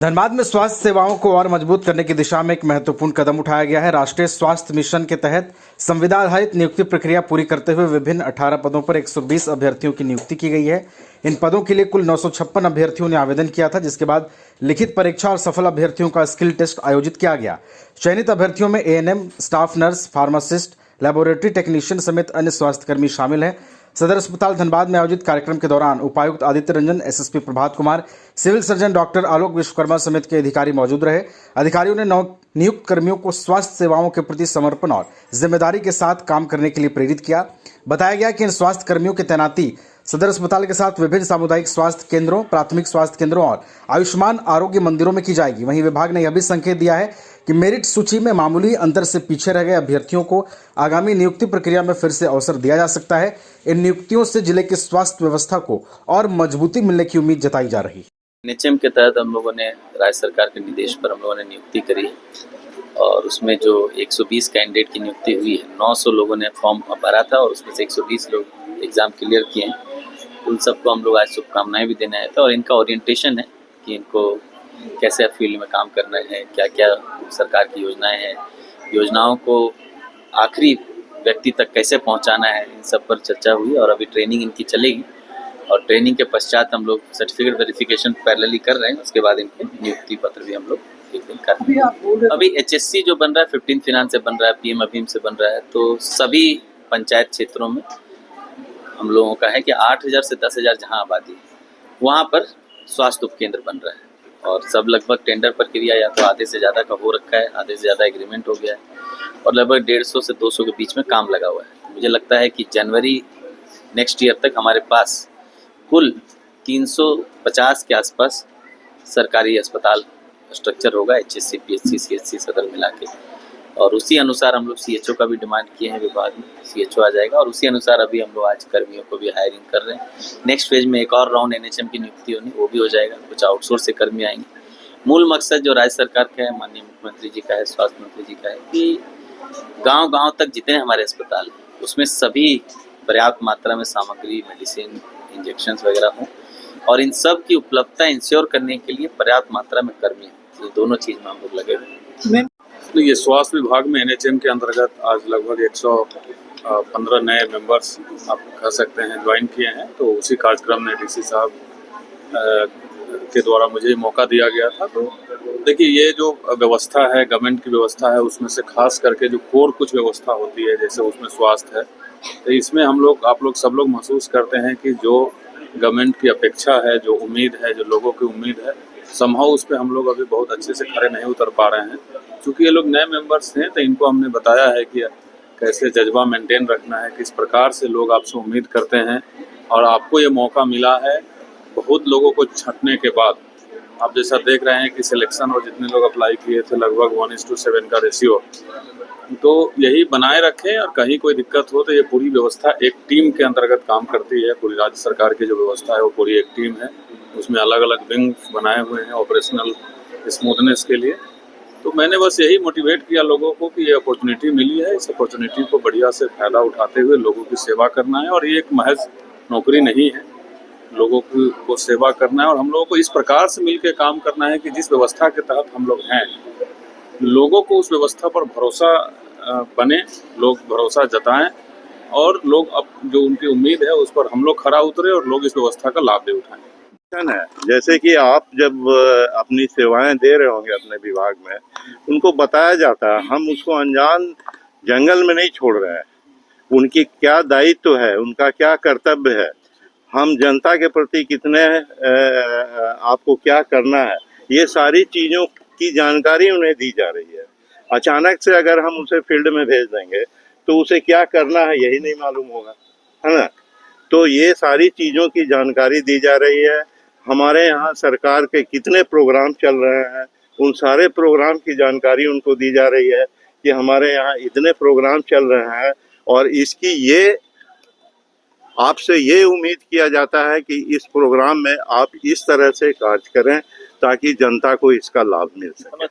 धनबाद में स्वास्थ्य सेवाओं को और मजबूत करने की दिशा में एक महत्वपूर्ण कदम उठाया गया है। राष्ट्रीय स्वास्थ्य मिशन के तहत संविदा आधारित नियुक्ति प्रक्रिया पूरी करते हुए विभिन्न 18 पदों पर 120 अभ्यर्थियों की नियुक्ति की गई है। इन पदों के लिए कुल 956 अभ्यर्थियों ने आवेदन किया था, जिसके बाद लिखित परीक्षा और सफल अभ्यर्थियों का स्किल टेस्ट आयोजित किया गया। चयनित अभ्यर्थियों में ANM, staff nurse, pharmacist, laboratory technician समेत अन्य स्वास्थ्यकर्मी शामिल हैं। सदर अस्पताल धनबाद में आयोजित कार्यक्रम के दौरान उपायुक्त Aditya Ranjan, SSP Prabhat Kumar, civil surgeon doctor आलोक विश्वकर्मा समेत के अधिकारी मौजूद रहे। अधिकारियों ने नियुक्त कर्मियों को स्वास्थ्य सेवाओं के प्रति समर्पण और जिम्मेदारी के साथ काम करने के लिए प्रेरित किया। बताया गया कि इन स्वास्थ्य कर्मियों की तैनाती सदर अस्पताल के साथ विभिन्न सामुदायिक स्वास्थ्य केंद्रों, प्राथमिक स्वास्थ्य केंद्रों और आयुष्मान आरोग्य मंदिरों में की जाएगी। वहीं विभाग ने यह भी संकेत दिया है कि मेरिट सूची में मामूली अंतर से पीछे रह गए अभ्यर्थियों को आगामी नियुक्ति प्रक्रिया में फिर से अवसर दिया जा सकता है। इन नियुक्तियों से जिले की स्वास्थ्य व्यवस्था को और मजबूती मिलने की उम्मीद जताई जा रही है। एनएचएम के तहत हम लोगों ने राज्य सरकार के निर्देश पर हम लोगों ने नियुक्ति करी है और उसमें जो 120 कैंडिडेट की नियुक्ति हुई है, 900 लोगों ने फॉर्म भरा था और उसमें से 120 लोग एग्ज़ाम क्लियर किए हैं। उन सबको हम लोग आज शुभकामनाएं भी देने आए थे और इनका ओरिएंटेशन है कि इनको कैसे फील्ड में काम करना है, क्या क्या सरकार की योजनाएं हैं, योजनाओं को आखिरी व्यक्ति तक कैसे पहुंचाना है, इन सब पर चर्चा हुई और अभी ट्रेनिंग इनकी चलेगी और ट्रेनिंग के पश्चात हम लोग सर्टिफिकेट वेरिफिकेशन पैरेलली कर रहे हैं। उसके बाद इनके नियुक्ति पत्र भी हम लोग एक दिन कर रहे हैं। अभी एचएससी जो बन रहा है 15 फिनांस से बन रहा है, पीएम अभीम से बन रहा है, तो सभी पंचायत क्षेत्रों में हम लोगों का है कि 8,000 से 10,000 जहाँ आबादी है वहाँ पर स्वास्थ्य उपकेंद्र बन रहा है और सब लगभग टेंडर प्रक्रिया या तो आधे से ज़्यादा का हो रखा है, आधे से ज़्यादा एग्रीमेंट हो गया है और लगभग 150 से 200 के बीच में काम लगा हुआ है। मुझे लगता है कि जनवरी नेक्स्ट ईयर तक हमारे पास कुल 350 के आसपास सरकारी अस्पताल स्ट्रक्चर होगा, एचएससी, पीएचसी, सीएचसी सदर मिला के, और उसी अनुसार हम लोग सीएचओ का भी डिमांड किए हैं। विभाग में सीएचओ आ जाएगा और उसी अनुसार अभी हम लोग आज कर्मियों को भी हायरिंग कर रहे हैं। नेक्स्ट फेज में एक और राउंड एनएचएम की नियुक्ति होनी, वो भी हो जाएगा। कुछ आउटसोर्स से कर्मी आएंगे। मूल मकसद जो राज्य सरकार का है, माननीय मुख्यमंत्री जी का है, स्वास्थ्य मंत्री जी का है कि गाँव-गाँव तक जितने हमारे अस्पताल हैं उसमें सभी पर्याप्त मात्रा में सामग्री, मेडिसिन, इंजेक्शंस वगैरह हों और इन सब की उपलब्धता इंश्योर करने के लिए पर्याप्त मात्रा में कर्मी हों। ये दोनों चीज़ में हम लोग लगे हुए हैं। तो ये स्वास्थ्य विभाग में एनएचएम के अंतर्गत आज लगभग 115 नए मेंबर्स आप कह सकते हैं ज्वाइन किए हैं। तो उसी कार्यक्रम में डीसी साहब के द्वारा मुझे मौका दिया गया था। तो देखिए, ये जो व्यवस्था है, गवर्नमेंट की व्यवस्था है, उसमें से खास करके जो कोर कुछ व्यवस्था होती है, जैसे उसमें स्वास्थ्य है, तो इसमें हम लोग, आप लोग सब लोग महसूस करते हैं कि जो गवर्नमेंट की अपेक्षा है, जो उम्मीद है, जो लोगों की उम्मीद है, समहाउ उस पर हम लोग अभी बहुत अच्छे से खड़े नहीं उतर पा रहे हैं। क्योंकि ये लोग नए मेंबर्स हैं, तो इनको हमने बताया है कि कैसे जज्बा मेंटेन रखना है, किस प्रकार से लोग आपसे उम्मीद करते हैं और आपको ये मौका मिला है। बहुत लोगों को छंटने के बाद आप जैसा देख रहे हैं कि सिलेक्शन और जितने लोग अप्लाई किए थे लगभग 1:7 का रेशियो, तो यही बनाए रखें और कहीं कोई दिक्कत हो तो ये पूरी व्यवस्था एक टीम के अंतर्गत काम करती है। पूरी राज्य सरकार की जो व्यवस्था है वो पूरी एक टीम है, उसमें अलग अलग विंग बनाए हुए हैं ऑपरेशनल स्मूथनेस के लिए। तो मैंने बस यही मोटिवेट किया लोगों को कि ये अपॉर्चुनिटी मिली है, इस अपॉर्चुनिटी को बढ़िया से फ़ायदा उठाते हुए लोगों की सेवा करना है और ये एक महज नौकरी नहीं है, लोगों को सेवा करना है और हम लोगों को इस प्रकार से मिलकर काम करना है कि जिस व्यवस्था के तहत हम लोग हैं, लोगों को उस व्यवस्था पर भरोसा बने, लोग भरोसा जताएं और लोग अब जो उनकी उम्मीद है उस पर हम लोग खरा उतरे और लोग इस व्यवस्था का लाभ भी उठाएं। है जैसे कि आप जब अपनी सेवाएं दे रहे होंगे अपने विभाग में, उनको बताया जाता है, हम उसको अनजान जंगल में नहीं छोड़ रहे हैं। उनकी क्या दायित्व है, उनका क्या कर्तव्य है, हम जनता के प्रति कितने आपको क्या करना है, ये सारी चीज़ों की जानकारी उन्हें दी जा रही है। अचानक से अगर हम उसे फील्ड में भेज देंगे तो उसे क्या करना है यही नहीं मालूम होगा, है ना। तो ये सारी चीज़ों की जानकारी दी जा रही है। हमारे यहाँ सरकार के कितने प्रोग्राम चल रहे हैं, उन सारे प्रोग्राम की जानकारी उनको दी जा रही है कि हमारे यहाँ इतने प्रोग्राम चल रहे हैं और इसकी ये आपसे ये उम्मीद किया जाता है कि इस प्रोग्राम में आप इस तरह से कार्य करें ताकि जनता को इसका लाभ मिल सके।